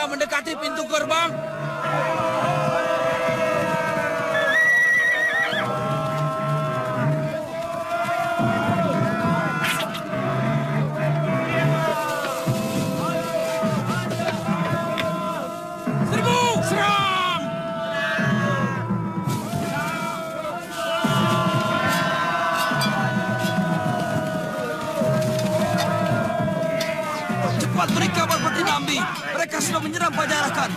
Mendekati pintu gerbang. Serbu! Serang! Cepat beri kabar Putri Nambi. Mereka sudah menyerang Pajajaran.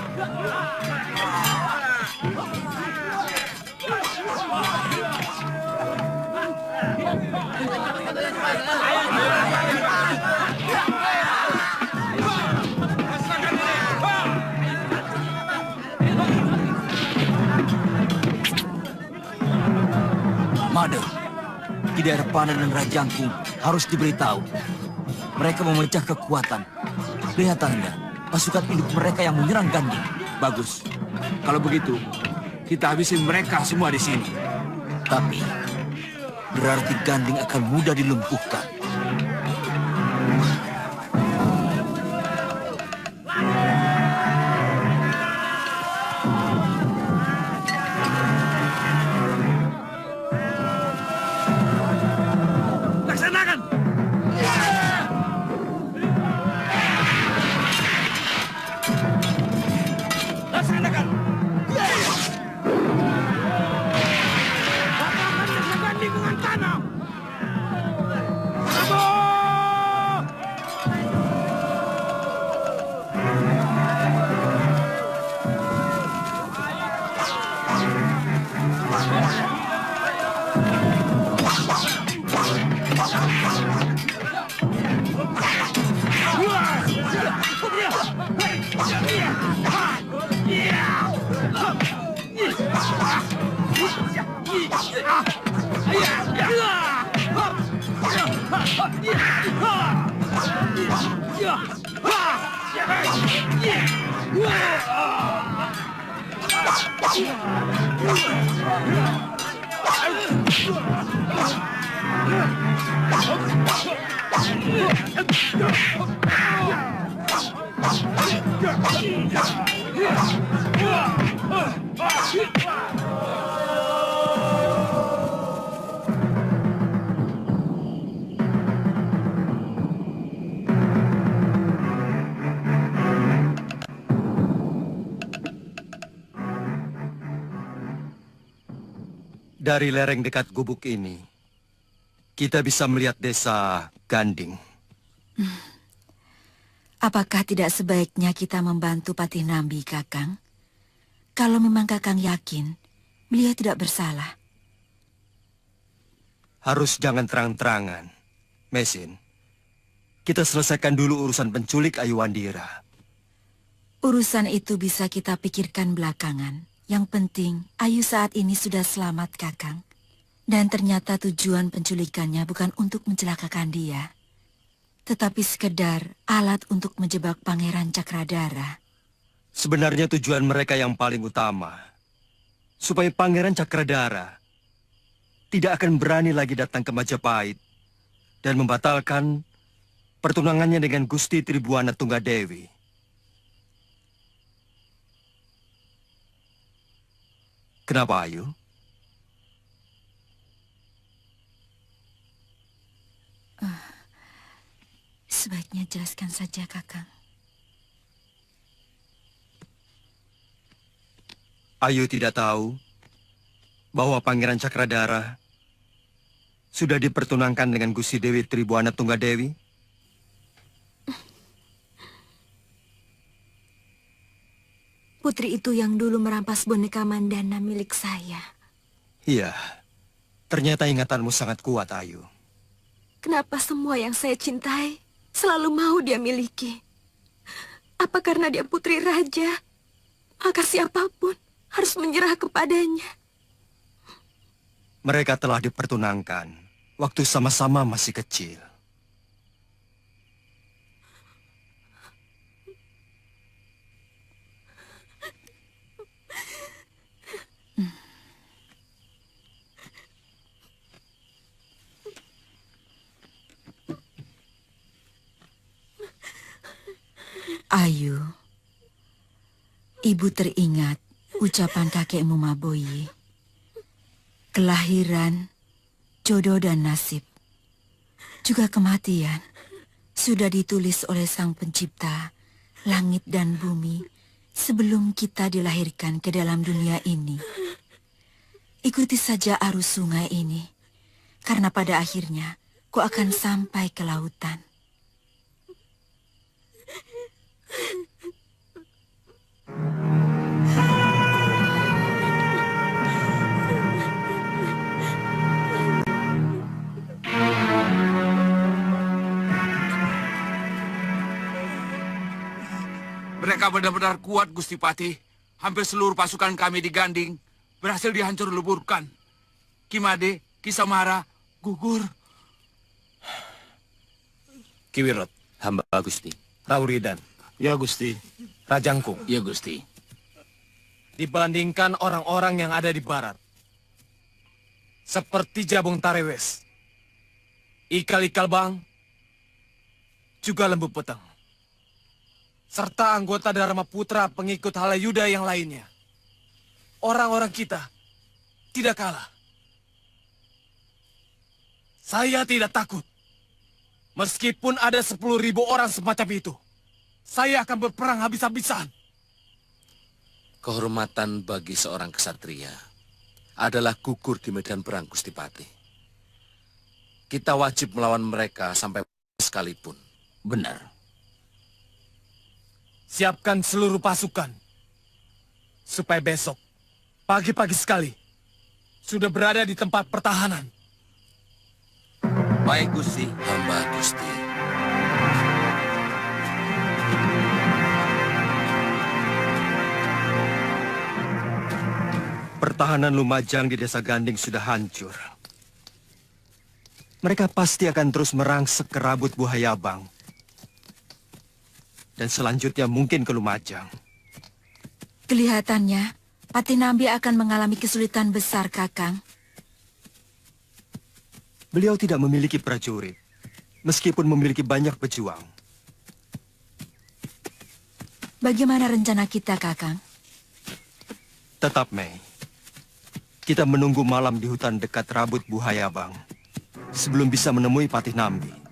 Mada, di daerah Panen dan Rajangkung harus diberitahu. Mereka memecah kekuatan. Kelihatannya pasukan induk mereka yang menyerang Ganding. Bagus. Kalau begitu, kita habisin mereka semua di sini. Tapi, berarti Ganding akan mudah dilumpuhkan. Laksanakan! Dari lereng dekat gubuk ini, kita bisa melihat desa Ganding. Apakah tidak sebaiknya kita membantu Patih Nambi, Kakang? Kalau memang Kakang yakin, beliau tidak bersalah. Harus jangan terang-terangan. Mesin, kita selesaikan dulu urusan penculik Ayu Wandira. Urusan itu bisa kita pikirkan belakangan. Yang penting, Ayu saat ini sudah selamat, Kakang. Dan ternyata tujuan penculikannya bukan untuk mencelakakan dia, tetapi sekedar alat untuk menjebak Pangeran Cakradara. Sebenarnya tujuan mereka yang paling utama, supaya Pangeran Cakradara tidak akan berani lagi datang ke Majapahit dan membatalkan pertunangannya dengan Gusti Tribuana Tunggadewi. Kenapa, Ayu? Sebaiknya jelaskan saja, Kakang. Ayu tidak tahu bahwa Pangeran Cakradara sudah dipertunangkan dengan Gusti Dewi Tribuana Tunggadewi? Putri itu yang dulu merampas boneka Mandana milik saya. Iya, ternyata ingatanmu sangat kuat, Ayu. Kenapa semua yang saya cintai selalu mau dia miliki? Apa karena dia putri raja? Maka siapapun harus menyerah kepadanya. Mereka telah dipertunangkan waktu sama-sama masih kecil. Ayu, ibu teringat ucapan kakekmu Maboyi. Kelahiran, jodoh dan nasib, juga kematian, sudah ditulis oleh Sang Pencipta, langit dan bumi, sebelum kita dilahirkan ke dalam dunia ini. Ikuti saja arus sungai ini, karena pada akhirnya kau akan sampai ke lautan. Mereka benar-benar kuat, Gusti Patih. Hampir seluruh pasukan kami di Ganding berhasil dihancur leburkan. Kimade, Kisamara, gugur. Kiwirot, hamba Gusti. Rauridan, Ya Gusti. Rajangkung. Ya, Gusti. Dibandingkan orang-orang yang ada di barat, seperti Jabung Tarewes, Ikal-Ikal Bang, juga Lembu Peteng, serta anggota Dharma Putra pengikut Halayuda yang lainnya. Orang-orang kita tidak kalah. Saya tidak takut. Meskipun ada 10.000 orang semacam itu, saya akan berperang habis-habisan. Kehormatan bagi seorang ksatria adalah gugur di medan perang, Gusti Patih. Kita wajib melawan mereka sampai sekalipun. Benar. Siapkan seluruh pasukan, supaya besok, pagi-pagi sekali, sudah berada di tempat pertahanan. Baik, Gusti. Hamba Gusti. Pertahanan Lumajang di desa Ganding sudah hancur. Mereka pasti akan terus merangsek ke Rabut Buhayabang. Dan selanjutnya mungkin ke Lumajang. Kelihatannya, Patih Nambi akan mengalami kesulitan besar, Kakang. Beliau tidak memiliki prajurit, meskipun memiliki banyak pejuang. Bagaimana rencana kita, Kakang? Tetap, Mei. Kita menunggu malam di hutan dekat Rabut Buhayabang, sebelum bisa menemui Patih Nambi.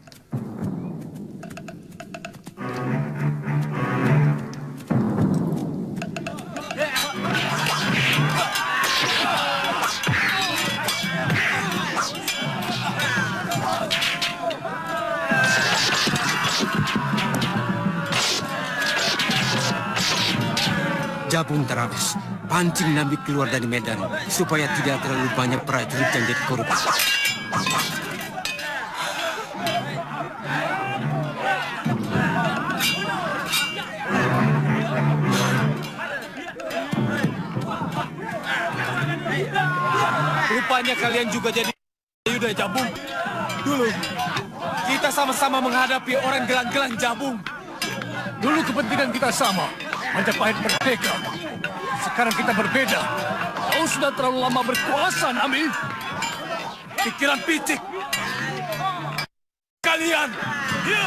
Jabung terhabis. Pancing Nambi keluar dari medan supaya tidak terlalu banyak prajurit yang jadi korban. Rupanya kalian juga jadi Yuda Jabung. Dulu, kita sama-sama menghadapi orang gelang-gelang Jabung. Dulu kepentingan kita sama, Majapahit merdeka. Sekarang kita berbeda. Kau sudah terlalu lama berkuasa, Nami. Pikiran picik. Kalian. Ya.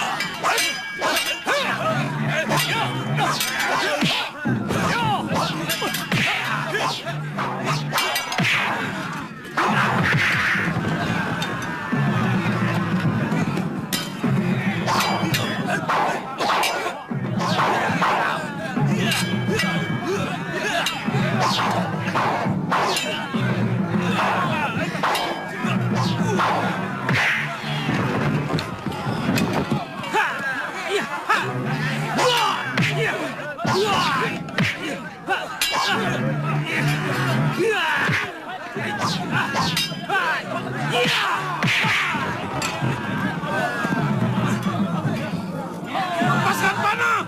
Lepaskan panah!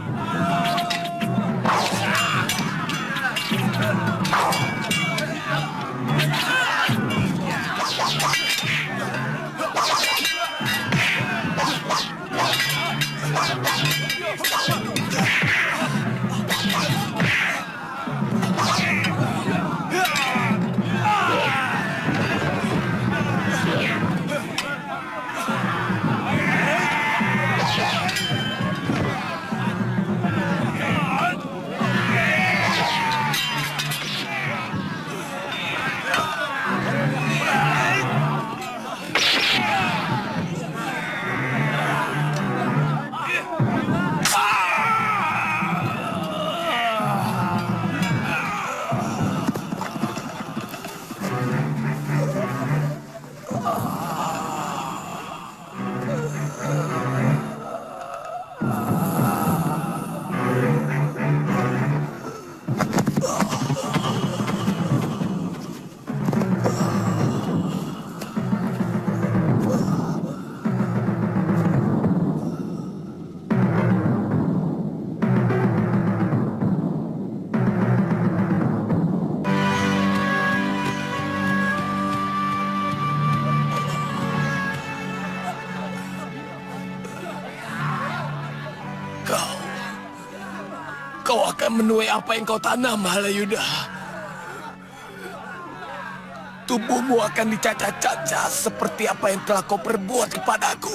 Kau akan menuai apa yang kau tanam, Halayuda. Tubuhmu akan dicacah-cacah seperti apa yang telah kau perbuat kepadaku.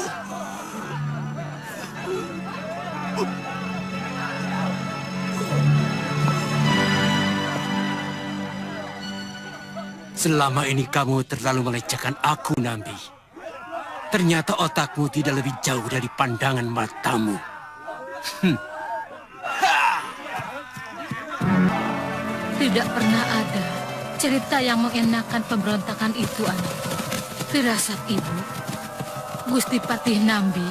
Selama ini kamu terlalu melecehkan aku, Nambi. Ternyata otakmu tidak lebih jauh dari pandangan matamu. Tidak pernah ada cerita yang mengenakan pemberontakan itu, anak. Firasat ibu, Gusti Patih Nambi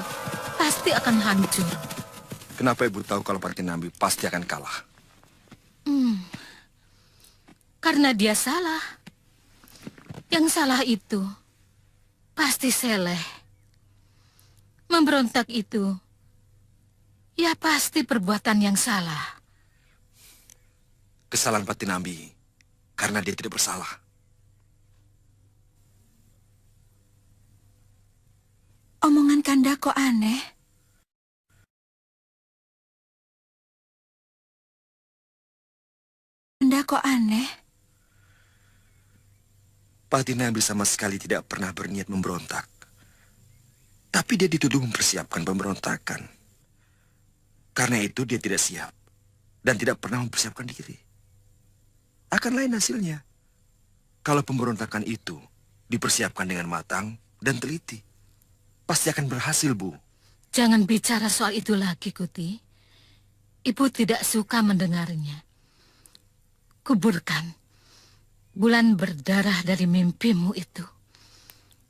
pasti akan hancur. Kenapa ibu tahu kalau Patih Nambi pasti akan kalah? Karena dia salah. Yang salah itu pasti Seleh. Memberontak itu, ya pasti perbuatan yang salah. Kesalahan Patih Nambi karena dia tidak bersalah. Omongan Kanda kok aneh? Kanda kok aneh? Patih Nambi sama sekali tidak pernah berniat memberontak. Tapi dia dituduh mempersiapkan pemberontakan. Karena itu dia tidak siap dan tidak pernah mempersiapkan diri. Akan lain hasilnya kalau pemberontakan itu dipersiapkan dengan matang dan teliti. Pasti akan berhasil, Bu. Jangan bicara soal itu lagi, Kuti. Ibu tidak suka mendengarnya. Kuburkan bulan berdarah dari mimpimu itu.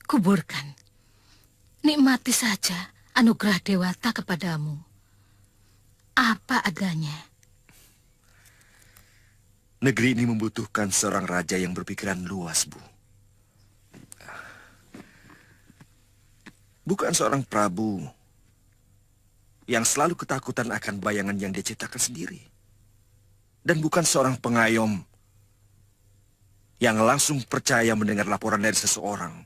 Kuburkan. Nikmati saja anugerah Dewata kepadamu. Apa adanya. Negeri ini membutuhkan seorang raja yang berpikiran luas, Bu. Bukan seorang prabu yang selalu ketakutan akan bayangan yang dia ciptakan sendiri. Dan bukan seorang pengayom yang langsung percaya mendengar laporan dari seseorang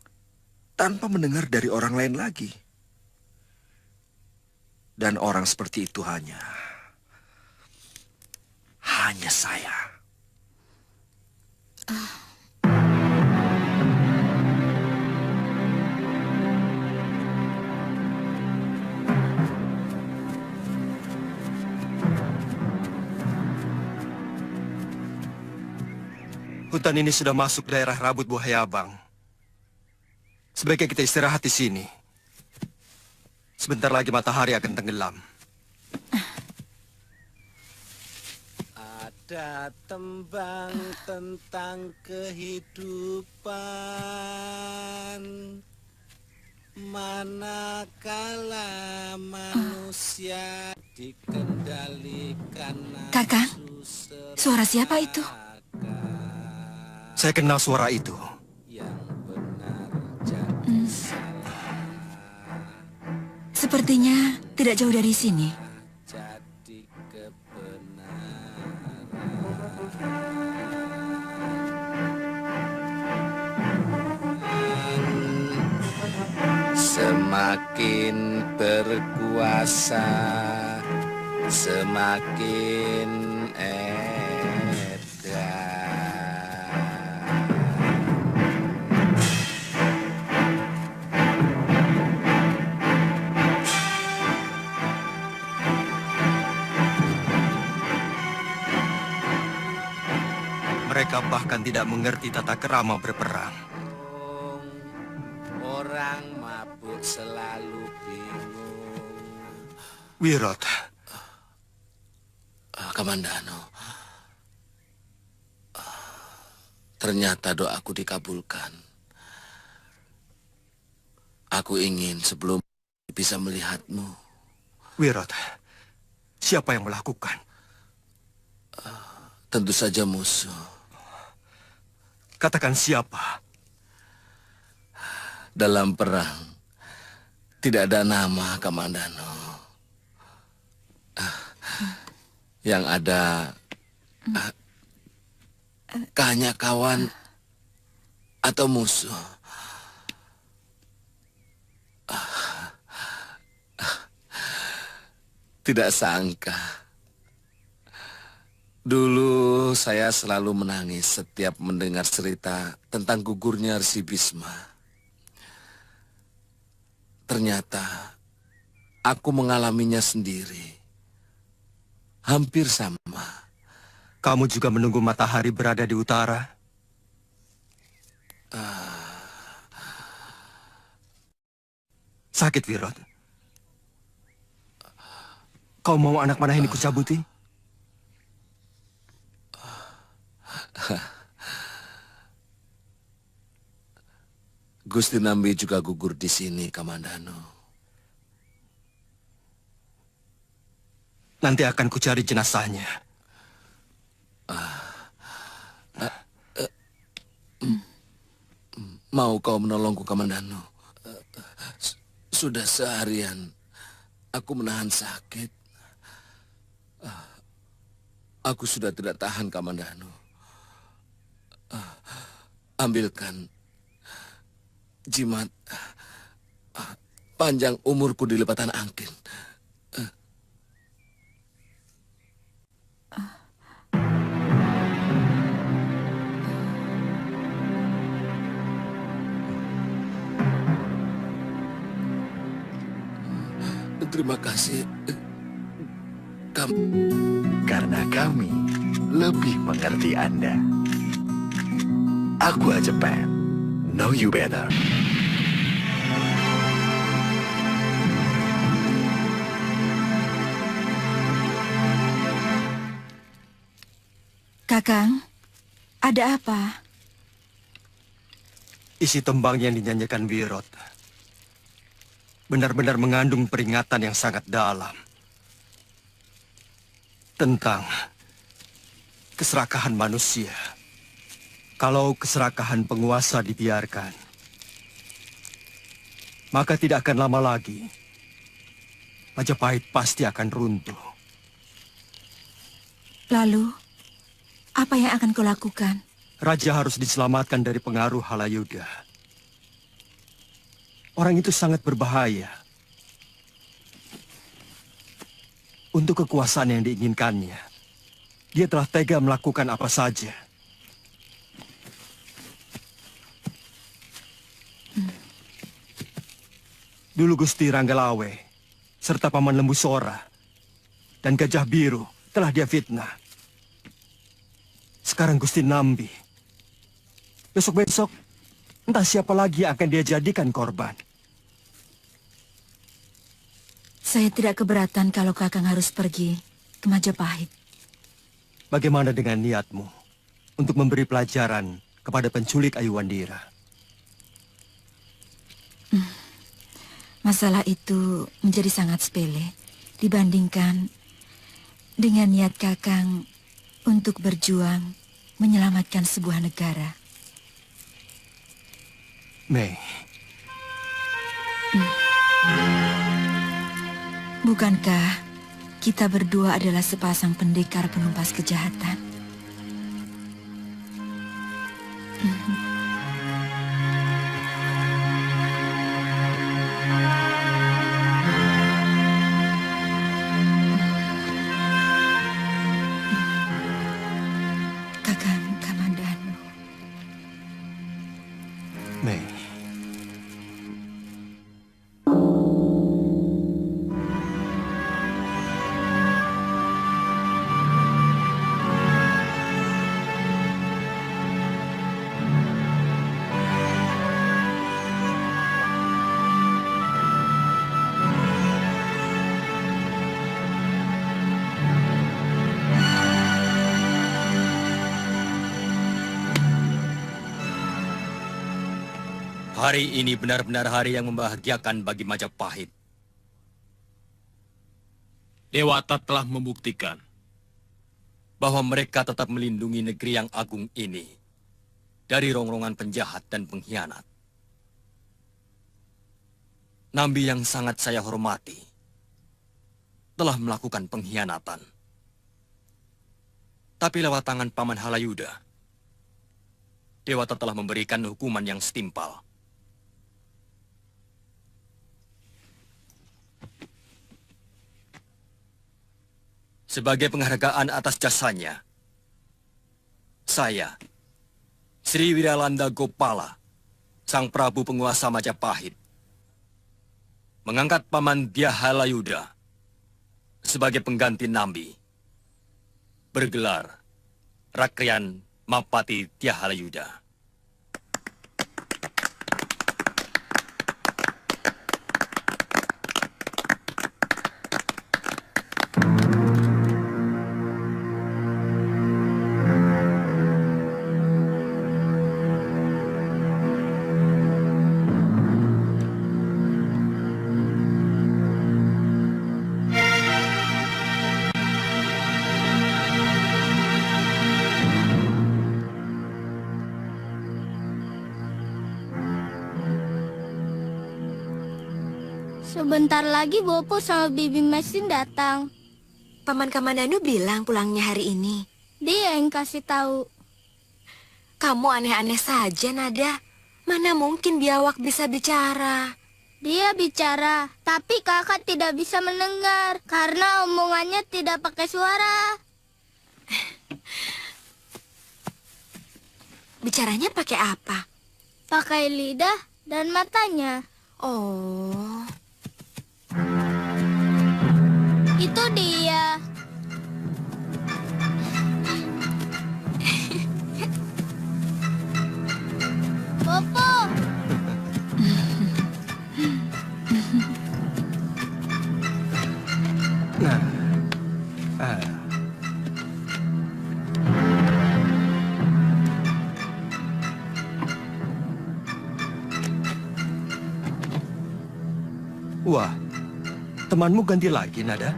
tanpa mendengar dari orang lain lagi. Dan orang seperti itu hanya saya. Hutan ini sudah masuk daerah Rabut Buaya Abang. Sebaiknya kita istirahat di sini. Sebentar lagi matahari akan tenggelam. Ada tembang tentang kehidupan, manakala manusia dikendalikan Kakang, suara siapa itu? Saya kenal suara itu. Sepertinya tidak jauh dari sini. Semakin berkuasa, semakin edan. Mereka bahkan tidak mengerti tata kerama berperang. Orang mabuk selalu bingung. Wirot. Kamandano. Ternyata doaku dikabulkan. Aku ingin sebelum bisa melihatmu. Wirot, siapa yang melakukan? Tentu saja musuh. Katakan siapa? Dalam perang, tidak ada nama, Kamandano. Yang ada hanya kawan atau musuh. Tidak sangka. Dulu saya selalu menangis setiap mendengar cerita tentang gugurnya Rsi Bisma. Ternyata aku mengalaminya sendiri. Hampir sama. Kamu juga menunggu matahari berada di utara? Sakit, Wirot. Kau mau anak panah ini kucabuti? Gusti Nambi juga gugur di sini, Kamandano. Nanti akan kucari jenazahnya. Mau kau menolongku, Kamandano? Sudah seharian aku menahan sakit. Aku sudah tidak tahan, Kamandano. Ambilkan jimat panjang umurku di lepatan angkin. Terima kasih. Karena kami lebih mengerti Anda. Aqua Japan. Know you better. Kakang, ada apa? Isi tembang yang dinyanyikan Wirot benar-benar mengandung peringatan yang sangat dalam tentang keserakahan manusia. Kalau keserakahan penguasa dibiarkan, maka tidak akan lama lagi Majapahit pasti akan runtuh. Lalu, apa yang akan kau lakukan? Raja harus diselamatkan dari pengaruh Halayuda. Orang itu sangat berbahaya. Untuk kekuasaan yang diinginkannya, dia telah tega melakukan apa saja. Dulu Gusti Ranggalawe, serta Paman Lembu Sora, dan Gajah Biru telah dia fitnah. Sekarang Gusti Nambi. Besok-besok, entah siapa lagi yang akan dia jadikan korban. Saya tidak keberatan kalau Kakang harus pergi ke Majapahit. Bagaimana dengan niatmu untuk memberi pelajaran kepada penculik Ayuwandira? Masalah itu menjadi sangat sepele dibandingkan dengan niat Kakang untuk berjuang menyelamatkan sebuah negara. Mei. Bukankah kita berdua adalah sepasang pendekar penumpas kejahatan? Kakang Kamandanu. Mei. Hari ini benar-benar hari yang membahagiakan bagi Majapahit. Dewata telah membuktikan Bahwa mereka tetap melindungi negeri yang agung ini dari rongrongan penjahat dan pengkhianat. Nambi yang sangat saya hormati telah melakukan pengkhianatan. Tapi lewat tangan Paman Halayuda, Dewata telah memberikan hukuman yang setimpal. Sebagai penghargaan atas jasanya, saya, Sri Wiralanda Gopala, Sang Prabu Penguasa Majapahit, mengangkat Paman Halayuda sebagai pengganti Nambi, bergelar Rakrian Mapati Halayuda. Sebentar lagi Bopo sama Bibi Mesin datang. Paman Kamandanu bilang pulangnya hari ini. Dia yang kasih tahu. Kamu aneh-aneh saja, Nada. Mana mungkin biawak bisa bicara? Dia bicara, tapi kakak tidak bisa mendengar karena omongannya tidak pakai suara. Bicaranya pakai apa? Pakai lidah dan matanya. Oh. Itu dia. Bopo. Wah, temanmu ganti lagi, Nada?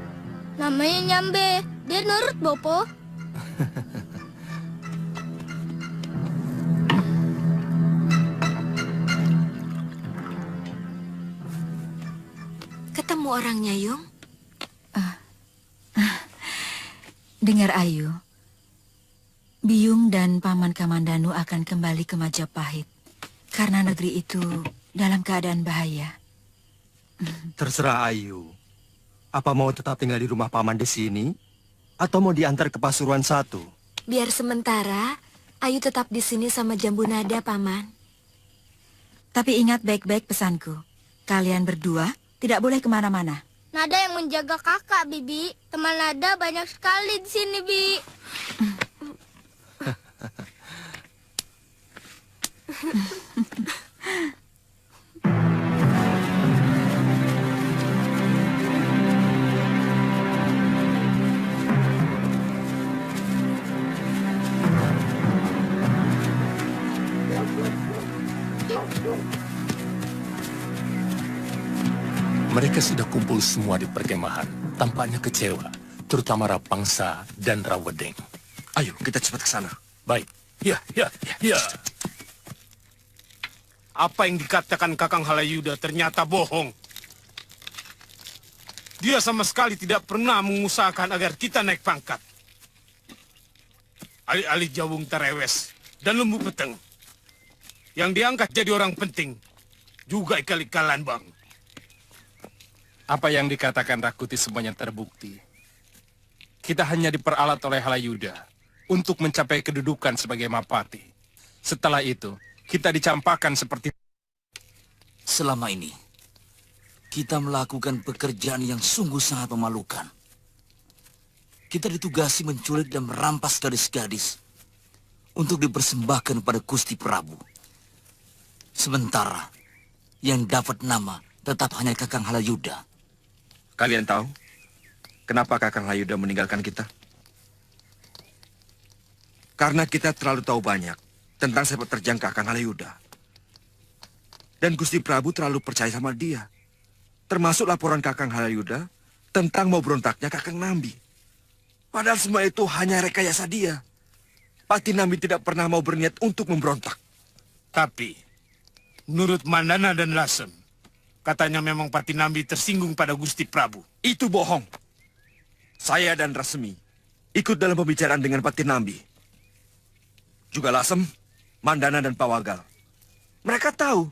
Namanya Nyambe. Dia nurut, Bopo. kamu orangnya, Yung? Dengar Ayu, Biyung dan Paman Kamandanu akan kembali ke Majapahit karena negeri itu dalam keadaan bahaya. Terserah Ayu. Apa mau tetap tinggal di rumah Paman di sini? Atau mau diantar ke Pasuruan 1? Biar sementara, Ayu tetap di sini sama Jambu Nada, Paman. Tapi ingat baik-baik pesanku. Kalian berdua tidak boleh kemana-mana. Nada yang menjaga kakak, Bibi. Teman Nada banyak sekali di sini, Bi. Mereka sudah kumpul semua di perkemahan. Tampaknya kecewa, terutama Rapangsa dan Rawedeng. Ayo, kita cepat ke sana. Baik. Ya. Apa yang dikatakan Kakang Halayuda ternyata bohong. Dia sama sekali tidak pernah mengusahakan agar kita naik pangkat. Alih-alih Jabung terewes dan Lembu Peteng, yang diangkat jadi orang penting, juga ikal-ikalan, Bang. Apa yang dikatakan Rakuti semuanya terbukti. Kita hanya diperalat oleh Halayuda untuk mencapai kedudukan sebagai Mapati. Setelah itu, kita dicampakkan seperti... Selama ini, kita melakukan pekerjaan yang sungguh sangat memalukan. Kita ditugasi menculik dan merampas gadis-gadis untuk dipersembahkan pada Gusti Prabu. Sementara, yang dapat nama tetap hanya Kakang Halayuda. Kalian tahu kenapa Kakang Halayuda meninggalkan kita? Karena kita terlalu tahu banyak tentang sepak terjang Kakang Halayuda. Dan Gusti Prabu terlalu percaya sama dia. Termasuk laporan Kakang Halayuda tentang mau berontaknya Kakang Nambi. Padahal semua itu hanya rekayasa dia. Pati Nambi tidak pernah mau berniat untuk memberontak. Tapi, menurut Mandana dan Lasem, katanya memang Pati Nambi tersinggung pada Gusti Prabu. Itu bohong. Saya dan Rasmi ikut dalam pembicaraan dengan Pati Nambi. Juga Lasem, Mandana dan Pawagal. Mereka tahu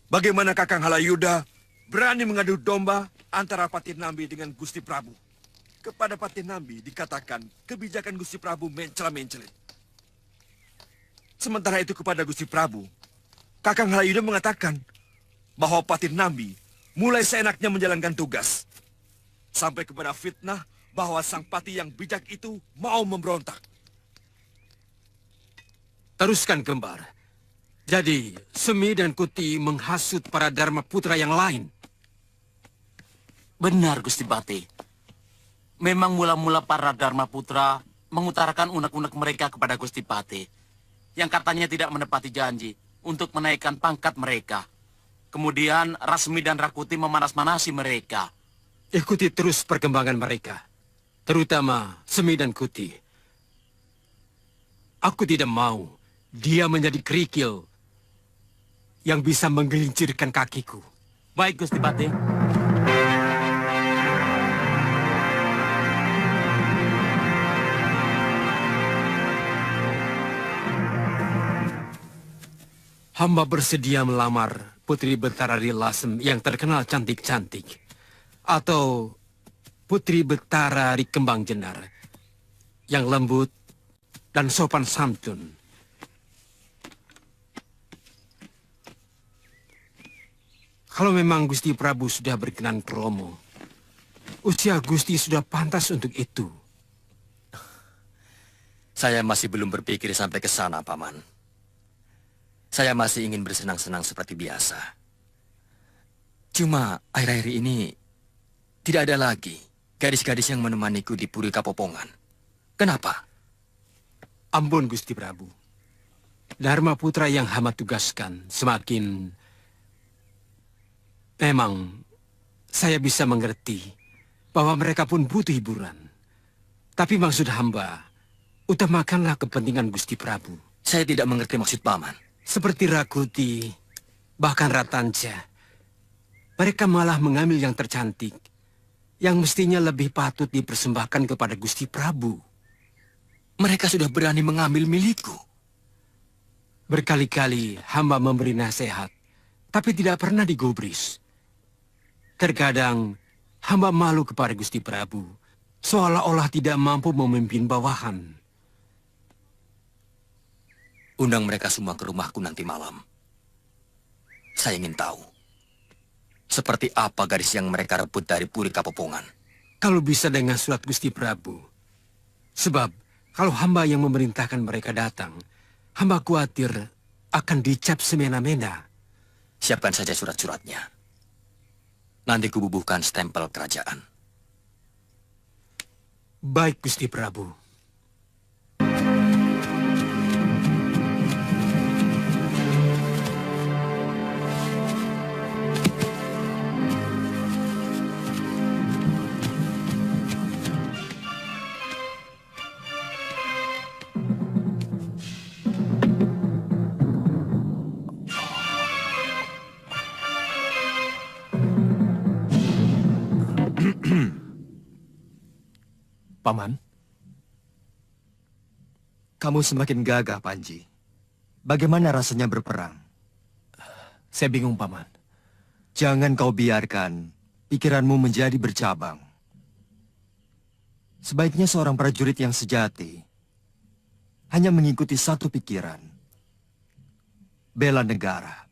bagaimana Kakang Halayuda berani mengadu domba antara Pati Nambi dengan Gusti Prabu. Kepada Pati Nambi dikatakan kebijakan Gusti Prabu mencela-mencelit. Sementara itu kepada Gusti Prabu, Kakang Halayuda mengatakan bahwa Pati Nambi mulai seenaknya menjalankan tugas. Sampai kepada fitnah bahwa sang pati yang bijak itu mau memberontak. Teruskan, Kembar. Jadi, Semi dan Kuti menghasut para Dharma Putra yang lain. Benar, Gusti Pati. Memang mula-mula para Dharma Putra mengutarakan unek-unek mereka kepada Gusti Pati, yang katanya tidak menepati janji untuk menaikkan pangkat mereka. Kemudian Rasmi dan Rakuti memanas-manasi mereka. Ikuti terus perkembangan mereka, terutama Semi dan Kuti. Aku tidak mau dia menjadi kerikil yang bisa menggelincirkan kakiku. Baik, Gusti Pati. Hamba bersedia melamar Putri Betara Lasem yang terkenal cantik-cantik. Atau Putri Betara Kembang Jenar yang lembut dan sopan santun. Kalau memang Gusti Prabu sudah berkenan kromo, usia Gusti sudah pantas untuk itu. Saya masih belum berpikir sampai ke sana, Paman. Saya masih ingin bersenang-senang seperti biasa. Cuma akhir-akhir ini tidak ada lagi gadis-gadis yang menemaniku di Puri Kapopongan. Kenapa? Ampun, Gusti Prabu. Dharma Putra yang hamba tugaskan semakin... Memang, saya bisa mengerti bahwa mereka pun butuh hiburan. Tapi maksud hamba, utamakanlah kepentingan Gusti Prabu. Saya tidak mengerti maksud Paman. Seperti Rakuti, bahkan Ratanca. Mereka malah mengambil yang tercantik, yang mestinya lebih patut dipersembahkan kepada Gusti Prabu. Mereka sudah berani mengambil milikku. Berkali-kali hamba memberi nasihat, tapi tidak pernah digubris. Terkadang hamba malu kepada Gusti Prabu, seolah-olah tidak mampu memimpin bawahan. Undang mereka semua ke rumahku nanti malam. Saya ingin tahu, seperti apa gadis yang mereka rebut dari Puri Kapopongan. Kalau bisa dengan surat Gusti Prabu. Sebab, kalau hamba yang memerintahkan mereka datang, hamba khawatir akan dicap semena-mena. Siapkan saja surat-suratnya. Nanti kububuhkan stempel kerajaan. Baik, Gusti Prabu. Paman, kamu semakin gagah, Panji. Bagaimana rasanya berperang? Saya bingung, Paman. Jangan kau biarkan pikiranmu menjadi bercabang. Sebaiknya seorang prajurit yang sejati hanya mengikuti satu pikiran. Bela negara.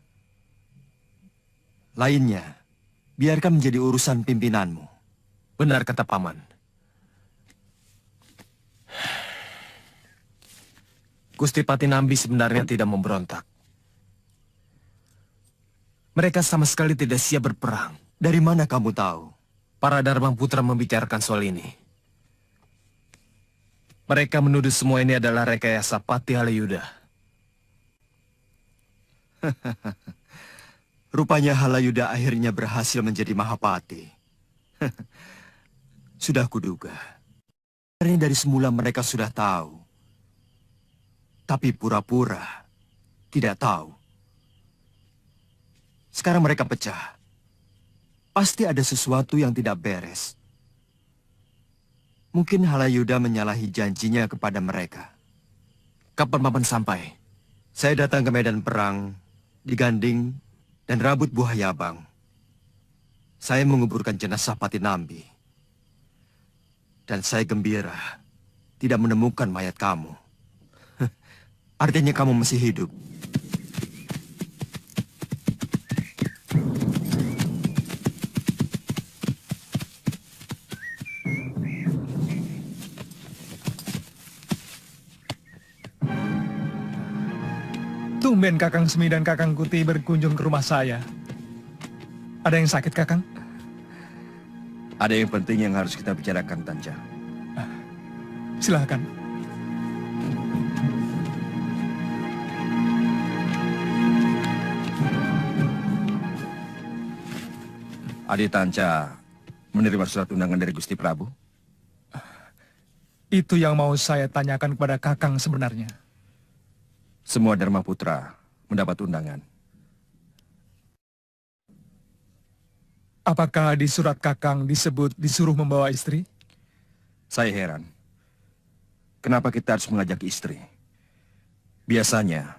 Lainnya, biarkan menjadi urusan pimpinanmu. Benar kata Paman. Gusti Patinambi sebenarnya tidak memberontak. Mereka sama sekali tidak siap berperang. Dari mana kamu tahu? Para Dharma Putra membicarakan soal ini. Mereka menuduh semua ini adalah rekayasa Patih Halayuda. Rupanya Halayuda akhirnya berhasil menjadi Mahapati. Sudah kuduga. Sebenarnya dari semula mereka sudah tahu. Tapi pura-pura tidak tahu. Sekarang mereka pecah. Pasti ada sesuatu yang tidak beres. Mungkin Halayuda menyalahi janjinya kepada mereka. Kapan Paman sampai? Saya datang ke medan perang, diganding, dan rabut Buhayabang. Saya menguburkan jenazah Patinambi. Dan saya gembira tidak menemukan mayat kamu. Artinya kamu masih hidup. Tumben Kakang Semi dan Kakang Kuti berkunjung ke rumah saya. Ada yang sakit, Kakang? Ada yang penting yang harus kita bicarakan, Tanca. Silakan. Adi Tanca menerima surat undangan dari Gusti Prabu? Itu yang mau saya tanyakan kepada Kakang sebenarnya. Semua Dharma Putra mendapat undangan. Apakah di surat Kakang disebut disuruh membawa istri? Saya heran. Kenapa kita harus mengajak istri? Biasanya,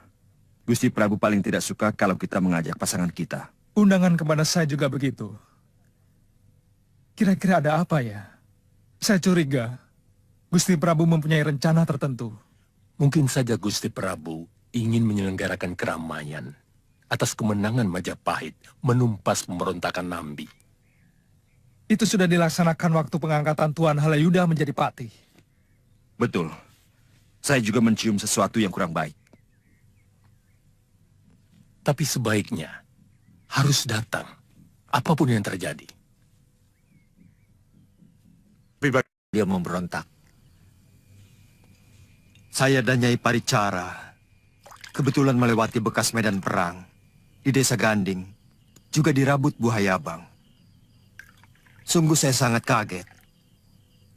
Gusti Prabu paling tidak suka kalau kita mengajak pasangan kita. Undangan kepada saya juga begitu. Kira-kira ada apa ya? Saya curiga Gusti Prabu mempunyai rencana tertentu. Mungkin saja Gusti Prabu ingin menyelenggarakan keramaian atas kemenangan Majapahit menumpas pemberontakan Nambi. Itu sudah dilaksanakan waktu pengangkatan Tuan Halayuda menjadi patih. Betul. Saya juga mencium sesuatu yang kurang baik. Tapi sebaiknya harus datang, apapun yang terjadi. Dia memberontak. Saya dan Nyai Paricara kebetulan melewati bekas medan perang di Desa Ganding, juga di Rabut Buhayabang. Sungguh saya sangat kaget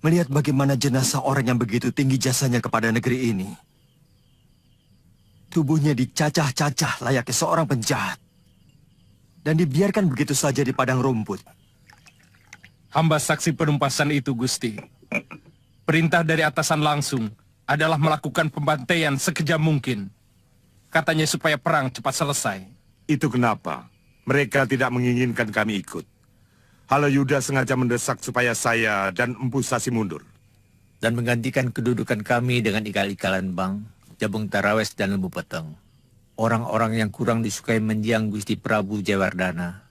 melihat bagaimana jenazah orang yang begitu tinggi jasanya kepada negeri ini. Tubuhnya dicacah-cacah layaknya seorang penjahat. dan dibiarkan begitu saja di padang rumput. Hamba saksi penumpasan itu, Gusti. Perintah dari atasan langsung adalah melakukan pembantaian sekejam mungkin. Katanya supaya perang cepat selesai. Itu kenapa mereka tidak menginginkan kami ikut. Halayuda sengaja mendesak supaya saya dan Empu Sasi mundur. Dan menggantikan kedudukan kami dengan ikal-ikalan Bang, Jabung Tarawes dan Lembu Peteng. Orang-orang yang kurang disukai mendiang Gusti Prabu Jayawardhana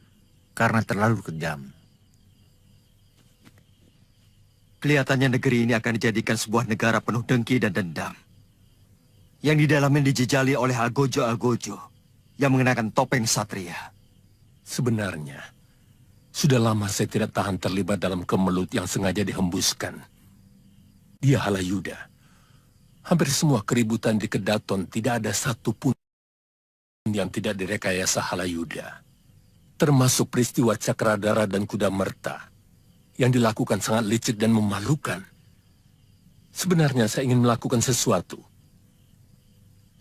karena terlalu kejam. Kelihatannya negeri ini akan dijadikan sebuah negara penuh dengki dan dendam. Yang di dalamnya dijejali oleh algojo-algojo yang mengenakan topeng satria. Sebenarnya, sudah lama saya tidak tahan terlibat dalam kemelut yang sengaja dihembuskan. Dia Halayuda. Hampir semua keributan di Kedaton tidak ada satupun yang tidak direkayasa Halayuda. Termasuk peristiwa Cakradara dan Kuda Merta yang dilakukan sangat licik dan memalukan. Sebenarnya saya ingin melakukan sesuatu,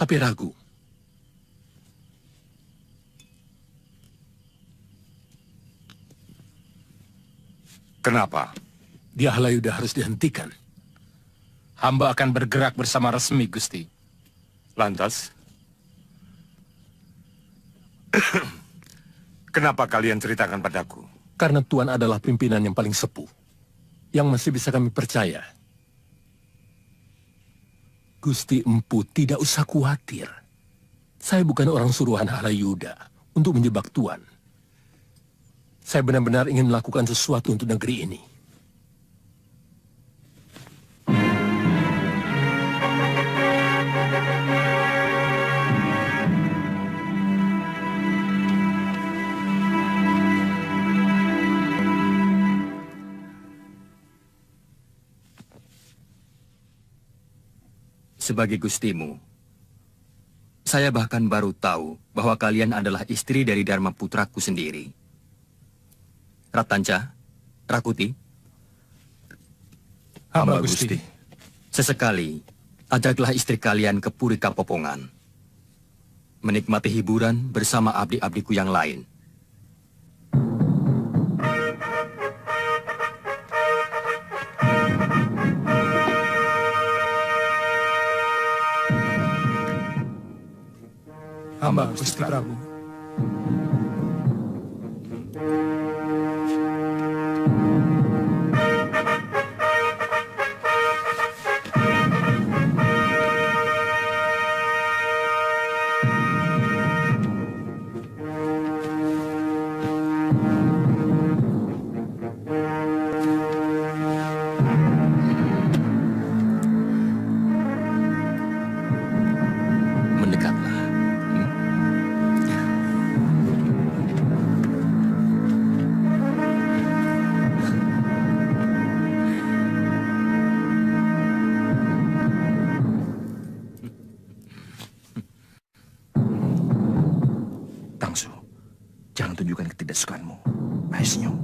tapi ragu. Kenapa? Dia Halayuda harus dihentikan. Hamba akan bergerak bersama resmi, Gusti. Lantas? Kenapa kalian ceritakan padaku? Karena Tuan adalah pimpinan yang paling sepuh, yang masih bisa kami percaya. Gusti Empu tidak usah khawatir. Saya bukan orang suruhan Halayuda untuk menjebak Tuan. Saya benar-benar ingin melakukan sesuatu untuk negeri ini. Sebagai gustimu, saya bahkan baru tahu bahwa kalian adalah istri dari Dharma putraku sendiri. Ratanca, Rakuti. Hamba Gusti. Sesekali, ajaklah istri kalian ke Puri Kapopongan. Menikmati hiburan bersama abdi-abdiku yang lain. Hamba Gusti Prabu. Jangan tunjukkan ketidaksukaanmu. Ayo senyum.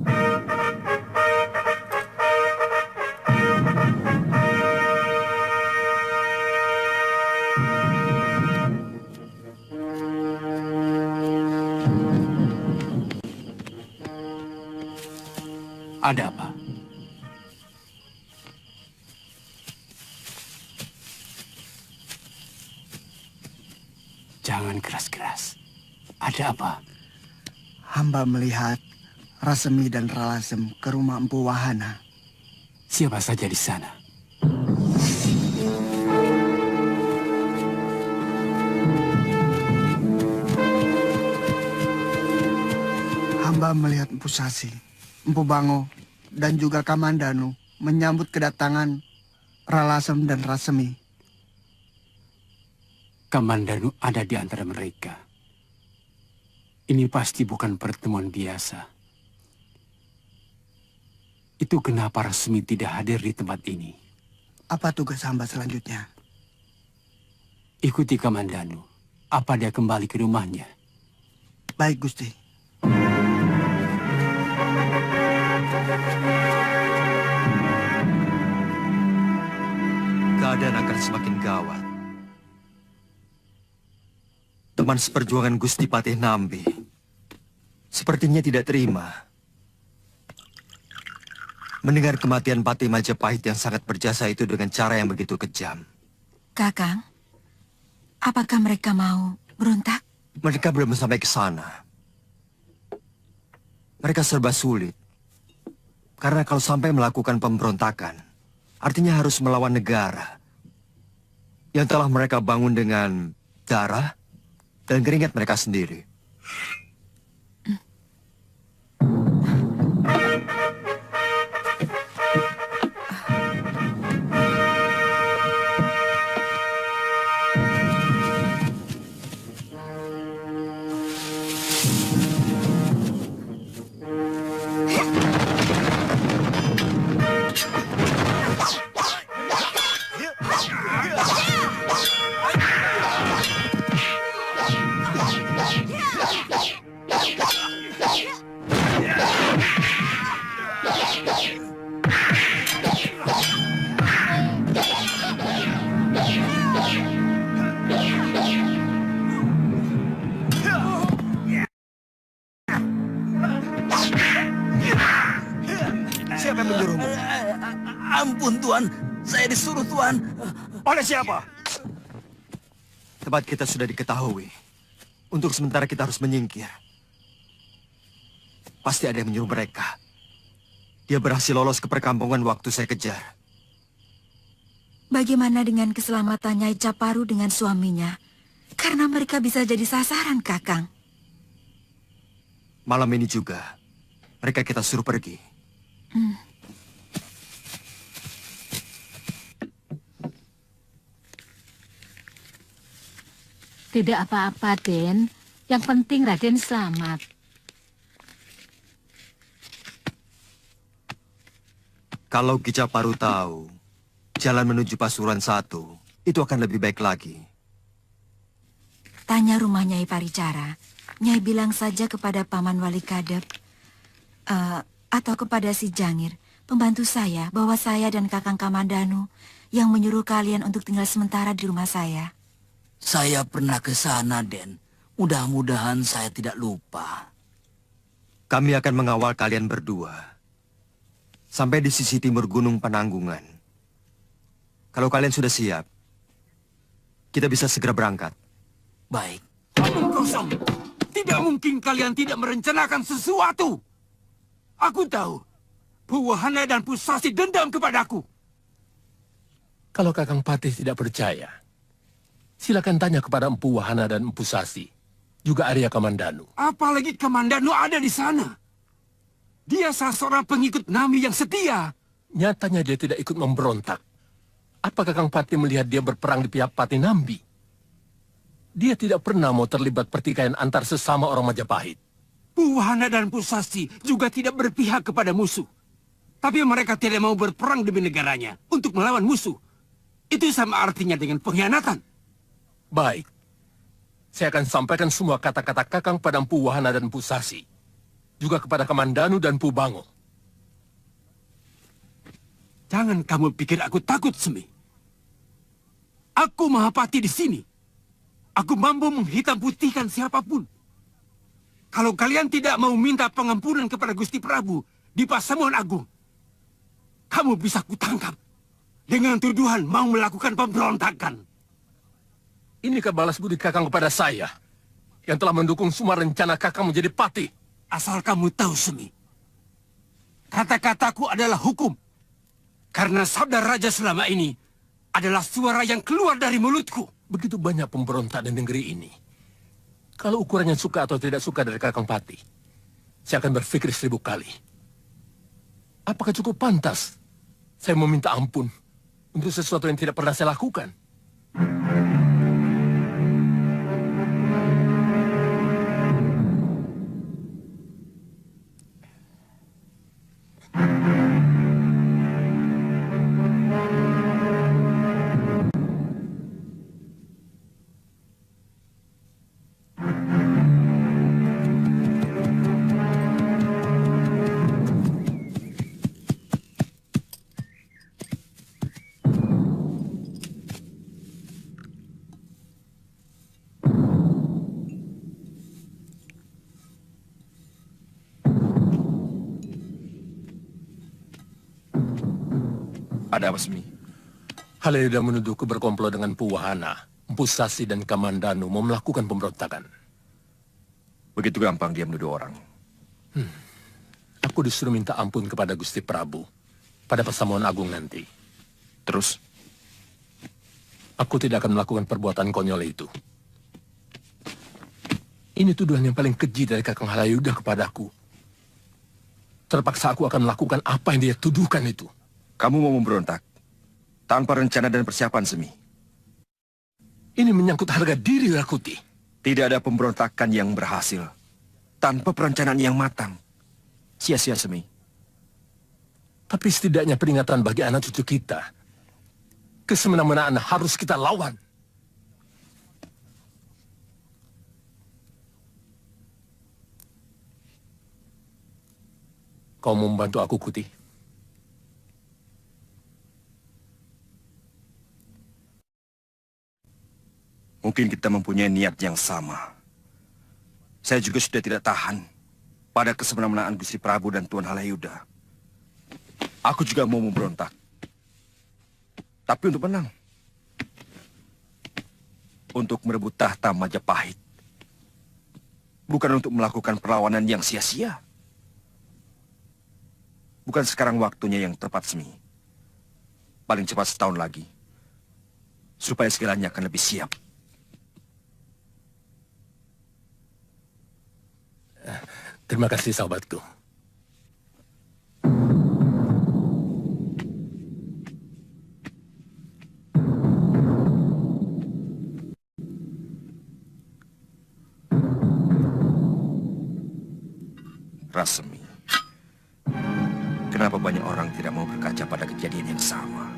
Ada apa? Jangan keras-keras. Ada apa? Hamba melihat Rasemi dan Ralasem ke rumah Empu Wahana. Siapa saja di sana? Hamba melihat Empu Sasi, Empu Bango, dan juga Kamandanu menyambut kedatangan Ralasem dan Rasemi. Kamandanu ada di antara mereka. Ini pasti bukan pertemuan biasa. Itu kenapa Rasmi tidak hadir di tempat ini. Apa tugas hamba selanjutnya? Ikuti Kamandanu. Apa dia kembali ke rumahnya? Baik, Gusti. Keadaan akan semakin gawat. Teman seperjuangan Gusti Patih Nambi sepertinya tidak terima mendengar kematian Patih Majapahit yang sangat berjasa itu dengan cara yang begitu kejam. Kakang, apakah mereka mau berontak? Mereka belum sampai ke sana. Mereka serba sulit. Karena kalau sampai melakukan pemberontakan, artinya harus melawan negara yang telah mereka bangun dengan darah dan keringat mereka sendiri. Siapa yang menyuruhmu? Ampun, Tuan. Saya disuruh, Tuan. Oleh siapa? Tempat kita sudah diketahui. Untuk sementara kita harus menyingkir. Pasti ada yang menyuruh mereka. Dia berhasil lolos ke perkampungan waktu saya kejar. Bagaimana dengan keselamatan Nyai Caparu dengan suaminya? Karena mereka bisa jadi sasaran, Kakang. Malam ini juga, mereka kita suruh pergi. Tidak apa-apa, Den. Yang penting Raden selamat. Kalau Ki Caparu tahu jalan menuju Pasuruan 1, itu akan lebih baik lagi. Tanya rumah Nyai Paricara. Nyai bilang saja kepada Paman Wali Kadep atau kepada si Jangir, pembantu saya, bahwa saya dan Kakang Kamandanu yang menyuruh kalian untuk tinggal sementara di rumah saya. Saya pernah ke sana, Den. Mudah-mudahan saya tidak lupa. Kami akan mengawal kalian berdua sampai di sisi timur Gunung Penanggungan. Kalau kalian sudah siap, kita bisa segera berangkat. Baik. Omong kosong. Tidak mungkin kalian tidak merencanakan sesuatu. Aku tahu. Puwahana dan Pusasi dendam kepadaku. Kalau Kakang Patih tidak percaya, silakan tanya kepada Empu Wahana dan Empu Sasi, juga Arya Kamandanu. Apalagi Kamandanu ada di sana. Dia salah seorang pengikut Nami yang setia. Nyatanya dia tidak ikut memberontak. Apa Kakang Patih melihat dia berperang di pihak Patih Nambi? Dia tidak pernah mau terlibat pertikaian antar sesama orang Majapahit. Puwahana dan Pusasi juga tidak berpihak kepada musuh. Tapi mereka tidak mau berperang demi negaranya untuk melawan musuh. Itu sama artinya dengan pengkhianatan. Baik. Saya akan sampaikan semua kata-kata Kakang pada Empu Wahana dan Empu Sasi. Juga kepada Kamandanu dan Empu Bango. Jangan kamu pikir aku takut, Semi. Aku Mahapati di sini. Aku mampu menghitam putihkan siapapun. Kalau kalian tidak mau minta pengampunan kepada Gusti Prabu di Pasamuan Agung, kamu bisa kutangkap dengan tuduhan mau melakukan pemberontakan. Inikah balas budi Kakang kepada saya yang telah mendukung semua rencana Kakang menjadi patih? Asal kamu tahu, Semi. Kata-kataku adalah hukum. Karena sabda raja selama ini adalah suara yang keluar dari mulutku. Begitu banyak pemberontak di negeri ini. Kalau ukurannya suka atau tidak suka dari Kakang Patih, saya akan berpikir 1000 kali. Apakah cukup pantas saya meminta ampun untuk sesuatu yang tidak pernah saya lakukan? Ada apa, Semi? Halayuda menuduhku berkomplot dengan Puwahana, Empu Sasi dan Kamandanu mau melakukan pemberontakan. Begitu gampang dia menuduh orang. Aku disuruh minta ampun kepada Gusti Prabu pada persamuan agung nanti. Terus? Aku tidak akan melakukan perbuatan konyol itu. Ini tuduhan yang paling keji dari Kakang Halayuda kepadaku. Terpaksa aku akan melakukan apa yang dia tuduhkan itu. Kamu mau memberontak tanpa rencana dan persiapan, Semi. Ini menyangkut harga diri Rakuti. Tidak ada pemberontakan yang berhasil tanpa perencanaan yang matang. Sia-sia, Semi. Tapi setidaknya peringatan bagi anak cucu kita. Kesemena-menaan harus kita lawan. Kau mau membantu aku, Kuti? Mungkin kita mempunyai niat yang sama. Saya juga sudah tidak tahan pada kesemena-menaan Gusti Prabu dan Tuan Halayuda. Aku juga mau memberontak. Tapi untuk menang. Untuk merebut tahta Majapahit. Bukan untuk melakukan perlawanan yang sia-sia. Bukan sekarang waktunya yang tepat, Semi. Paling cepat setahun lagi. Supaya segalanya akan lebih siap. Terima kasih, sahabatku. Rasemi, kenapa banyak orang tidak mau berkaca pada kejadian yang sama?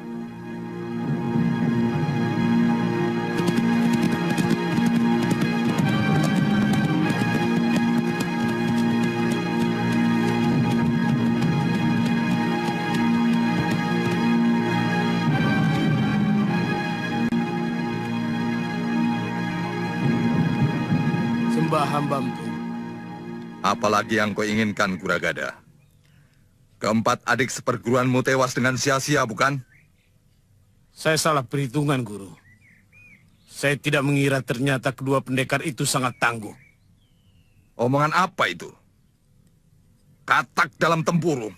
Sembah hamba-Mu. Apalagi yang kau inginkan, Kuragada? Keempat adik seperguruanmu tewas dengan sia-sia, bukan? Saya salah perhitungan, Guru. Saya tidak mengira ternyata kedua pendekar itu sangat tangguh. Omongan apa itu? Katak dalam tempurung.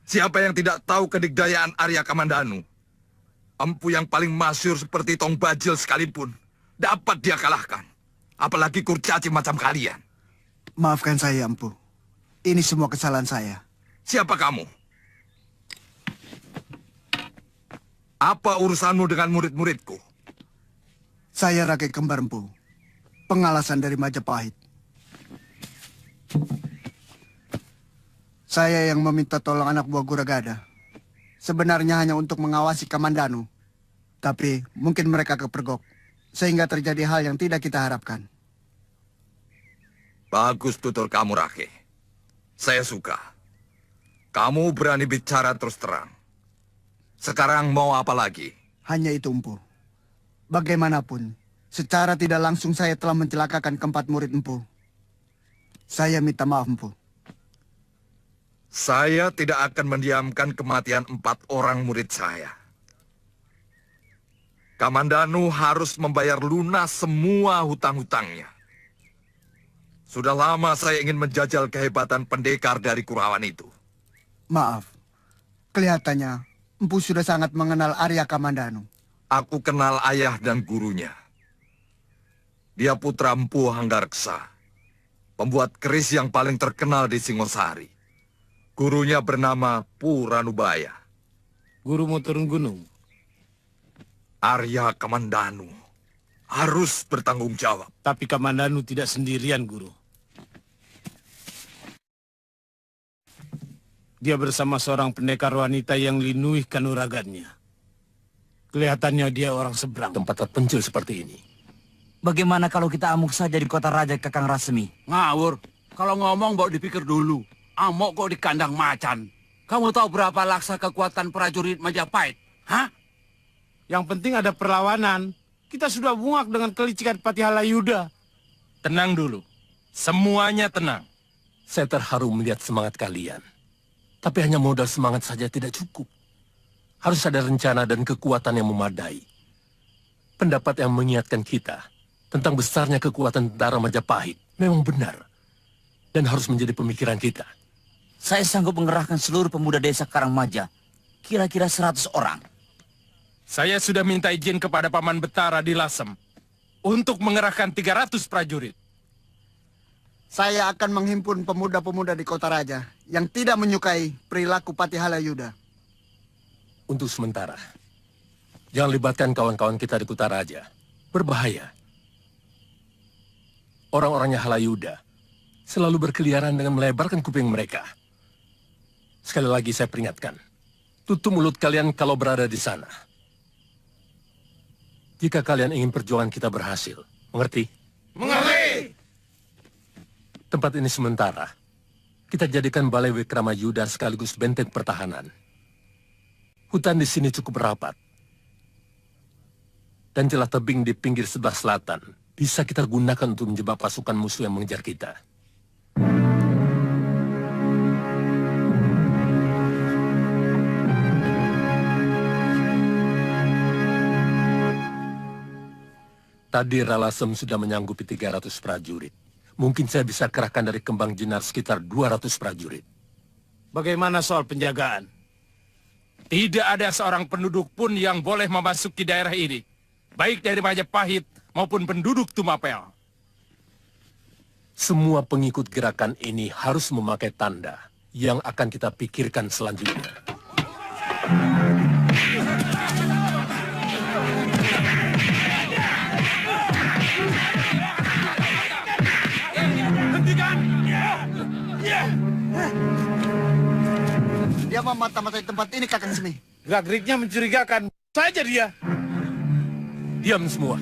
Siapa yang tidak tahu kedikdayaan Arya Kamandanu? Empu yang paling masyhur seperti Tong Bajil sekalipun dapat dia kalahkan. Apalagi kurcaci macam kalian. Maafkan saya, Empu. Ini semua kesalahan saya. Siapa kamu? Apa urusanmu dengan murid-muridku? Saya rakyat kembar Empu. Pengalasan dari Majapahit. Saya yang meminta tolong anak buah Kuragada. Sebenarnya hanya untuk mengawasi Kamandanu. Tapi mungkin mereka kepergok. Sehingga terjadi hal yang tidak kita harapkan. Bagus tutur kamu, Rake. Saya suka. Kamu berani bicara terus terang. Sekarang mau apa lagi? Hanya itu, Empu. Bagaimanapun, secara tidak langsung saya telah mencelakakan keempat murid Empu. Saya minta maaf, Empu. Saya tidak akan mendiamkan kematian 4 orang murid saya. Kamandanu harus membayar lunas semua hutang-hutangnya. Sudah lama saya ingin menjajal kehebatan pendekar dari Kurawan itu. Maaf, kelihatannya Empu sudah sangat mengenal Arya Kamandanu. Aku kenal ayah dan gurunya. Dia putra Empu Hanggareksa, pembuat keris yang paling terkenal di Singosari. Gurunya bernama Puranubaya. Gurumu turun gunung. Arya Kamandanu harus bertanggung jawab. Tapi Kamandanu tidak sendirian, Guru. Dia bersama seorang pendekar wanita yang linuih kanuragannya. Kelihatannya dia orang seberang. Tempat terpencil seperti ini. Bagaimana kalau kita amuk saja di kota raja, Kakang Rasemi? Ngawur. Kalau ngomong bawa dipikir dulu. Amok kok di kandang macan. Kamu tahu berapa laksa kekuatan prajurit Majapahit? Hah? Yang penting ada perlawanan. Kita sudah muak dengan kelicikan Patih Halayuda. Tenang dulu. Semuanya tenang. Saya terharu melihat semangat kalian. Tapi hanya modal semangat saja tidak cukup. harus ada rencana dan kekuatan yang memadai. Pendapat yang mengingatkan kita tentang besarnya kekuatan tentara Majapahit memang benar dan harus menjadi pemikiran kita. Saya sanggup mengerahkan seluruh pemuda desa Karangmaja, kira-kira 100 orang. Saya sudah minta izin kepada Paman Betara di Lasem untuk mengerahkan 300 prajurit. Saya akan menghimpun pemuda-pemuda di kota raja yang tidak menyukai perilaku Patih Halayuda. Untuk sementara, jangan libatkan kawan-kawan kita di kota raja. Berbahaya. Orang-orangnya Halayuda selalu berkeliaran dengan melebarkan kuping mereka. Sekali lagi saya peringatkan, tutup mulut kalian kalau berada di sana. Jika kalian ingin perjuangan kita berhasil, mengerti? Mengerti! Tempat ini sementara, kita jadikan Balai Wikramayuda sekaligus benteng pertahanan. Hutan di sini cukup rapat. Dan celah tebing di pinggir sebelah selatan bisa kita gunakan untuk menjebak pasukan musuh yang mengejar kita. Tadi Ralasem sudah menyanggupi 300 prajurit. Mungkin saya bisa kerahkan dari Kembang Jenar sekitar 200 prajurit. Bagaimana soal penjagaan? Tidak ada seorang penduduk pun yang boleh memasuki daerah ini, baik dari Majapahit maupun penduduk Tumapel. Semua pengikut gerakan ini harus memakai tanda yang akan kita pikirkan selanjutnya. Dia memata-matai tempat ini, Kakang Semi. Gerak-geriknya mencurigakan. Saja dia. Diam semua.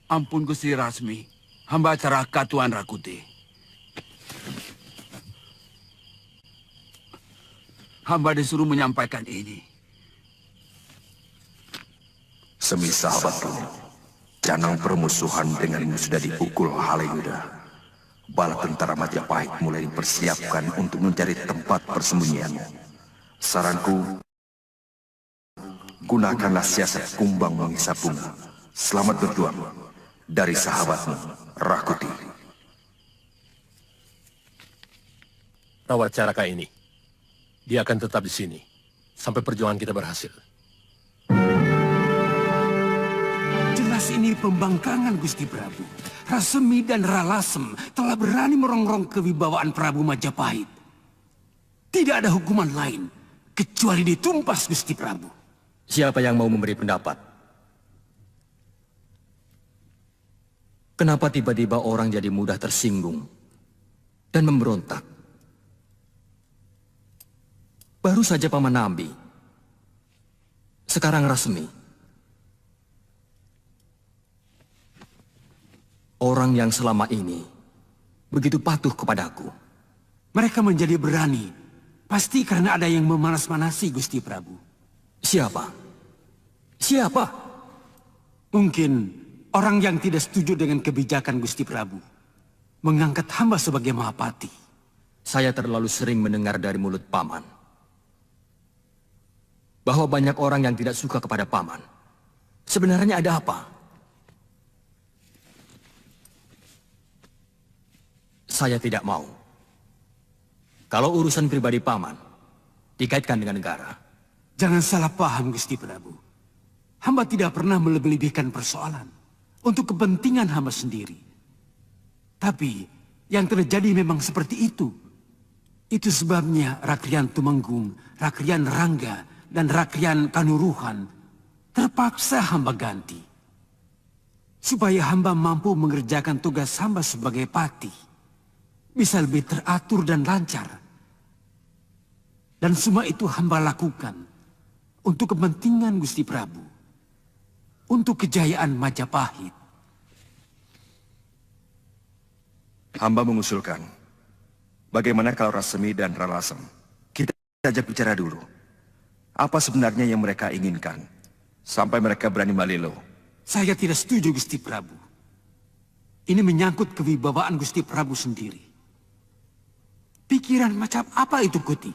Ampun Gusti Rasmi, hamba Caraka Tuan Rakuti. Hamba disuruh menyampaikan ini. Semi sahabatku, janang permusuhan denganmu sudah dipukul Halayuda. Bala tentara Majapahit mulai dipersiapkan untuk mencari tempat persembunyian. Saranku, gunakanlah siasat kumbang mengisap bunga. Selamat berjuang dari sahabatmu, Rakuti. Rawat Caraka ini. Dia akan tetap di sini sampai perjuangan kita berhasil. Jelas ini pembangkangan, Gusti Prabu. Rasemi dan Ralasem telah berani merongrong kewibawaan Prabu Majapahit. Tidak ada hukuman lain kecuali ditumpas, Gusti Prabu. Siapa yang mau memberi pendapat? Kenapa tiba-tiba orang jadi mudah tersinggung dan memberontak? Baru saja Paman Nambi, sekarang Rasemi. Orang yang selama ini begitu patuh kepadaku. Mereka menjadi berani, pasti karena ada yang memanas-manasi, Gusti Prabu. Siapa? Siapa? Mungkin orang yang tidak setuju dengan kebijakan Gusti Prabu mengangkat hamba sebagai Mahapati. Saya terlalu sering mendengar dari mulut Paman bahwa banyak orang yang tidak suka kepada Paman. Sebenarnya ada apa? Saya tidak mau. Kalau urusan pribadi Paman dikaitkan dengan negara. Jangan salah paham, Gusti Prabu. Hamba tidak pernah melebih-lebihkan persoalan untuk kepentingan hamba sendiri. Tapi yang terjadi memang seperti itu. Itu sebabnya Rakrian Tumenggung, Rakrian Rangga, dan Rakrian Kanuruhan terpaksa hamba ganti. Supaya hamba mampu mengerjakan tugas hamba sebagai pati. Bisa lebih teratur dan lancar. Dan semua itu hamba lakukan untuk kepentingan Gusti Prabu. Untuk kejayaan Majapahit. Hamba mengusulkan, bagaimana kalau Rasemi dan Ralasem kita ajak bicara dulu. Apa sebenarnya yang mereka inginkan sampai mereka berani malelo? Saya tidak setuju, Gusti Prabu. Ini menyangkut kewibawaan Gusti Prabu sendiri. Pikiran macam apa itu, Kuti?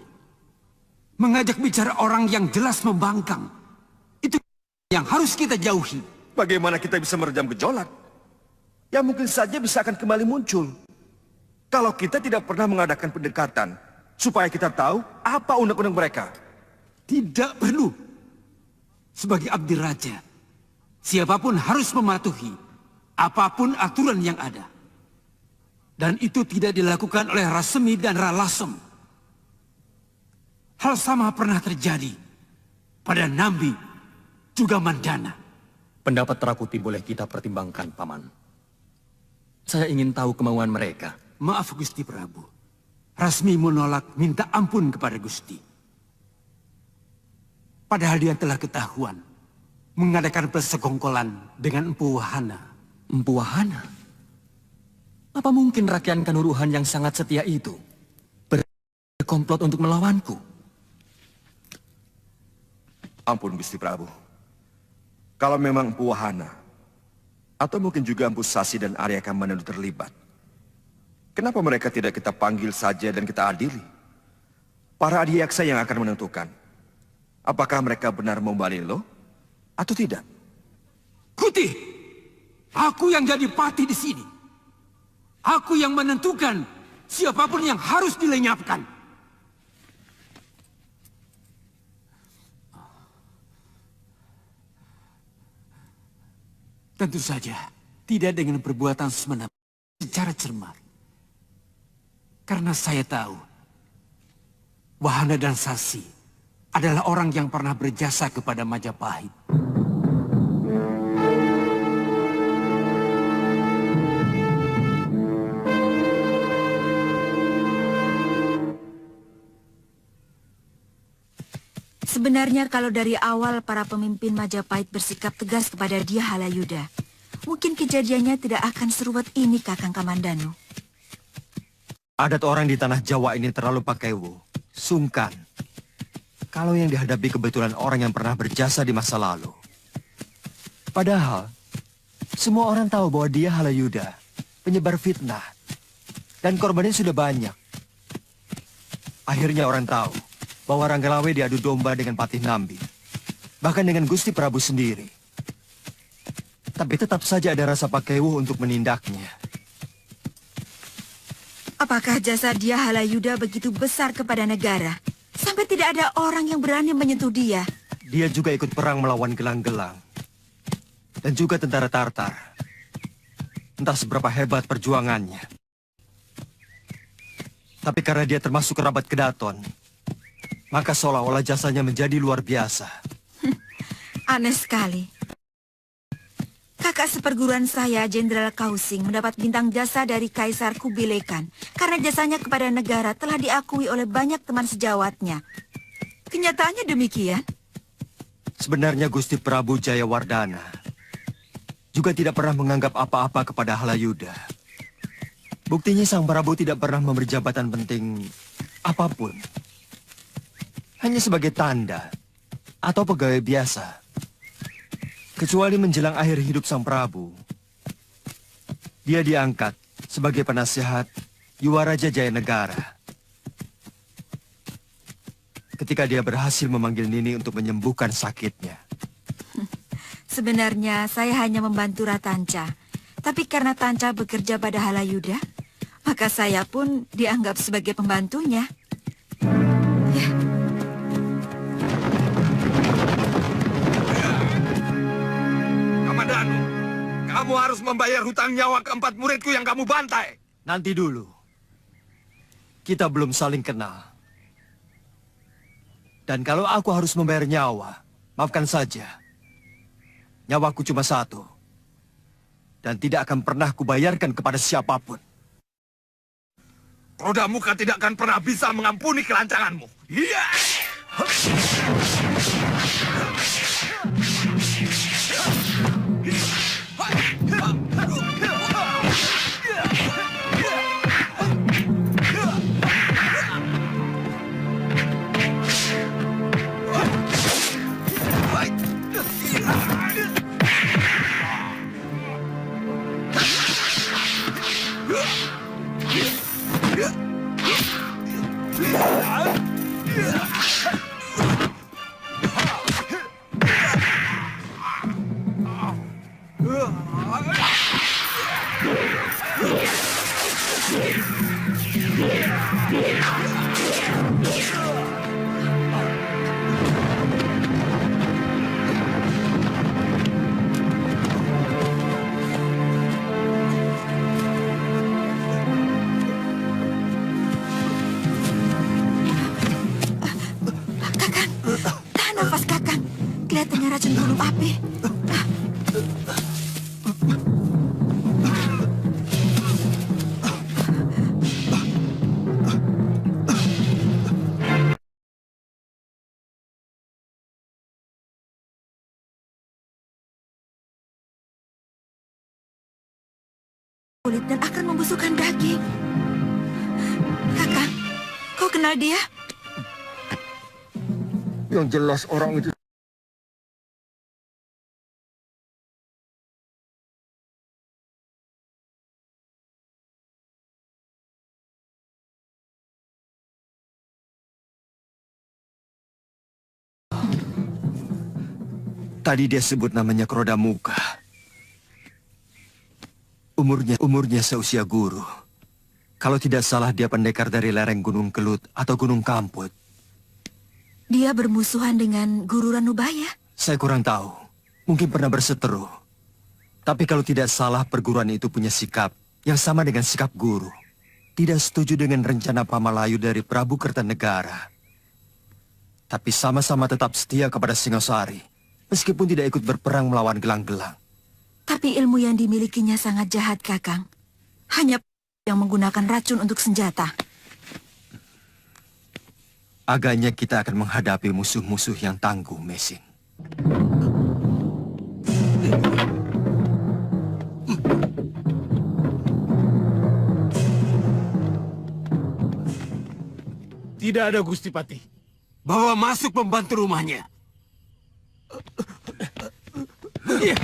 Mengajak bicara orang yang jelas membangkang. Itu yang harus kita jauhi. Bagaimana kita bisa meredam gejolak? Yang mungkin saja bisa akan kembali muncul. Kalau kita tidak pernah mengadakan pendekatan, supaya kita tahu apa unek-unek mereka. Tidak perlu. Sebagai abdi raja, siapapun harus mematuhi apapun aturan yang ada. Dan itu tidak dilakukan oleh Rasemi dan Ralasem. Hal sama pernah terjadi pada Nambi juga Mandana. Pendapat Rakuti boleh kita pertimbangkan, Paman. Saya ingin tahu kemauan mereka. Maaf, Gusti Prabu. Rasmi menolak minta ampun kepada Gusti. Padahal dia telah ketahuan mengadakan persekongkolan dengan Empu Wahana. Empu Wahana? Apa mungkin rakyat Kanuruhan yang sangat setia itu berkomplot untuk melawanku? Ampun, Gusti Prabu. Kalau memang Empu Wahana, atau mungkin juga Empu Sasi dan Arya Kamandanu terlibat, kenapa mereka tidak kita panggil saja dan kita adili? Para adiyaksa yang akan menentukan apakah mereka benar mau Balilo atau tidak. Kuti, aku yang jadi pati di sini. Aku yang menentukan siapapun yang harus dilenyapkan. Tentu saja tidak dengan perbuatan semena secara cermat. Karena saya tahu Wahana dan Sasi adalah orang yang pernah berjasa kepada Majapahit. Sebenarnya kalau dari awal para pemimpin Majapahit bersikap tegas kepada dia Halayuda, mungkin kejadiannya tidak akan seruat ini, Kakang Kamandanu. Adat orang di tanah Jawa ini terlalu pakewo, sungkan. Kalau yang dihadapi kebetulan orang yang pernah berjasa di masa lalu. Padahal, semua orang tahu bahwa dia Halayuda, penyebar fitnah. Dan korbannya sudah banyak. Akhirnya orang tahu bahwa Ranggalawe diadu domba dengan Patih Nambi. Bahkan dengan Gusti Prabu sendiri. Tapi tetap saja ada rasa pakewo untuk menindaknya. Apakah jasa dia Halayuda begitu besar kepada negara, sampai tidak ada orang yang berani menyentuh dia? Dia juga ikut perang melawan gelang-gelang. Dan juga tentara Tartar. Entah seberapa hebat perjuangannya. Tapi karena dia termasuk kerabat Kedaton, maka seolah-olah jasanya menjadi luar biasa. Aneh sekali. Kakak seperguruan saya, Jenderal Kausing, mendapat bintang jasa dari Kaisar Kubilai Khan karena jasanya kepada negara telah diakui oleh banyak teman sejawatnya. Kenyataannya demikian. Sebenarnya Gusti Prabu Jayawardana juga tidak pernah menganggap apa-apa kepada Halayuda. Buktinya Sang Prabu tidak pernah memberi jabatan penting apapun. Hanya sebagai tanda atau pegawai biasa. Kecuali menjelang akhir hidup Sang Prabu, dia diangkat sebagai penasihat Yuwaraja Jayanegara. Ketika dia berhasil memanggil Nini untuk menyembuhkan sakitnya. Sebenarnya saya hanya membantu Ratanca. Tapi karena Tanca bekerja pada Halayuda, maka saya pun dianggap sebagai pembantunya. Kamandanu, kamu harus membayar hutang nyawa keempat muridku yang kamu bantai. Nanti dulu. Kita belum saling kenal. Dan kalau aku harus membayar nyawa, maafkan saja. Nyawaku cuma satu. Dan tidak akan pernah kubayarkan kepada siapapun. Roda muka tidak akan pernah bisa mengampuni kelancanganmu. Iya. Tahan nafas Kakang. Kelihatannya racun gunung api. Kulit dan akan membusukkan daging. Kakang, kau kenal dia? Yang jelas orang itu Tadi dia sebut namanya Krodamuka. Umurnya seusia guru. Kalau tidak salah dia pendekar dari lereng Gunung Kelut atau Gunung Kamput. Dia bermusuhan dengan Guru Ranubaya. Saya kurang tahu. Mungkin pernah berseteru. Tapi kalau tidak salah perguruan itu punya sikap yang sama dengan sikap guru. Tidak setuju dengan rencana Pamalayu dari Prabu Kertanegara. Tapi sama-sama tetap setia kepada Singosari. Meskipun tidak ikut berperang melawan gelang-gelang. Tapi ilmu yang dimilikinya sangat jahat, Kakang. Hanya yang menggunakan racun untuk senjata. Agaknya kita akan menghadapi musuh-musuh yang tangguh, Mesin. Tidak ada, Gusti Patih. Bawa masuk pembantu rumahnya. Iya.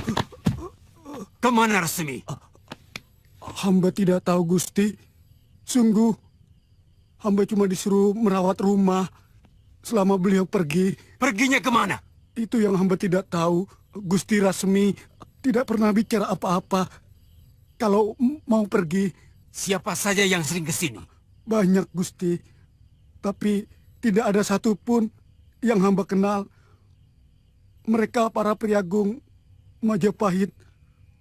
Kemana Rasmi? Hamba tidak tahu, Gusti. Sungguh, hamba cuma disuruh merawat rumah selama beliau pergi. Perginya kemana? Itu yang hamba tidak tahu. Gusti Rasmi tidak pernah bicara apa-apa. Kalau mau pergi... Siapa saja yang sering ke sini? Banyak, Gusti. Tapi tidak ada satupun yang hamba kenal. Mereka para priagung Majapahit.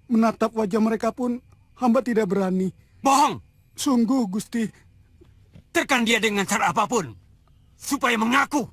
Menatap wajah mereka pun hamba tidak berani. Bohong! Sungguh, Gusti. Tekan dia dengan cara apapun. Supaya mengaku.